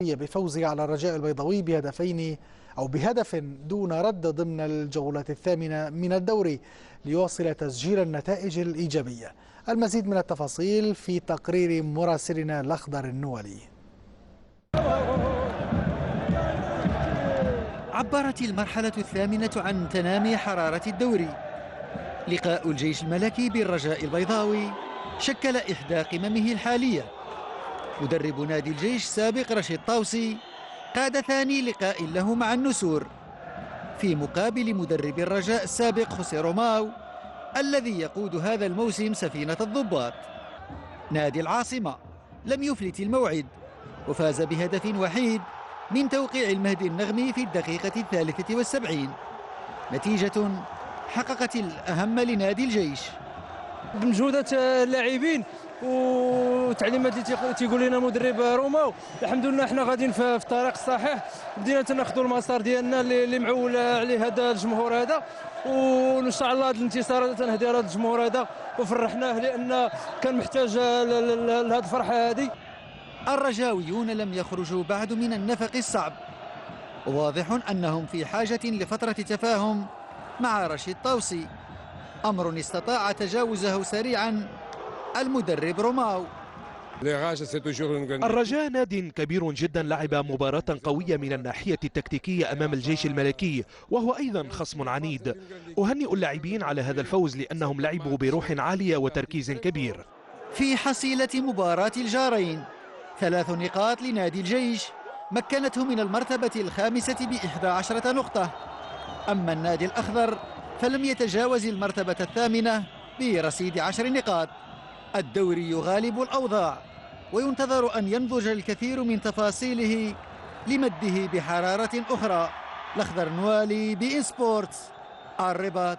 بفوزه على الرجاء البيضاوي بهدف دون رد ضمن الجولة الثامنة من الدوري ليواصل تسجيل النتائج الإيجابية. المزيد من التفاصيل في تقرير مراسلنا الأخضر النولي. عبرت المرحلة الثامنة عن تنامي حرارة الدوري. لقاء الجيش الملكي بالرجاء البيضاوي شكل إحدى قممه الحالية. مدرب نادي الجيش سابق رشيد طاوسي قاد ثاني لقاء له مع النسور، في مقابل مدرب الرجاء السابق خوسيه روماو الذي يقود هذا الموسم سفينة الضباط. نادي العاصمة لم يفلت الموعد وفاز بهدف وحيد من توقيع المهدي النغمي في الدقيقة 73، نتيجة حققت الأهم لنادي الجيش. بمجهودات اللاعبين والتعليمات اللي تيقول لنا مدرب روماو، الحمد لله احنا غاديين في الطريق الصحيح. بدينا تناخذوا المسار ديالنا اللي معول عليه هذا الجمهور هذا، وان شاء الله هذا الانتصار تنهدي هذا الجمهور هذا وفرحناه لان كان محتاج لهذه الفرحه هذه. الرجاويون لم يخرجوا بعد من النفق الصعب، واضح انهم في حاجه لفتره تفاهم مع رشيد طاوسي، امر استطاع تجاوزه سريعا المدرب روماو. الرجاء ناد كبير جدا، لعب مباراة قوية من الناحية التكتيكية أمام الجيش الملكي وهو أيضا خصم عنيد. أهنئ اللاعبين على هذا الفوز لأنهم لعبوا بروح عالية وتركيز كبير. في حصيلة مباراة الجارين 3 نقاط لنادي الجيش مكنته من المرتبة الخامسة ب11 نقطة، أما النادي الأخضر فلم يتجاوز المرتبة الثامنة برصيد 10 نقاط. الدوري يغالب الأوضاع وينتظر أن ينضج الكثير من تفاصيله لمده بحرارة أخرى. الأخضر نوالي بإن سبورتس، الرباط.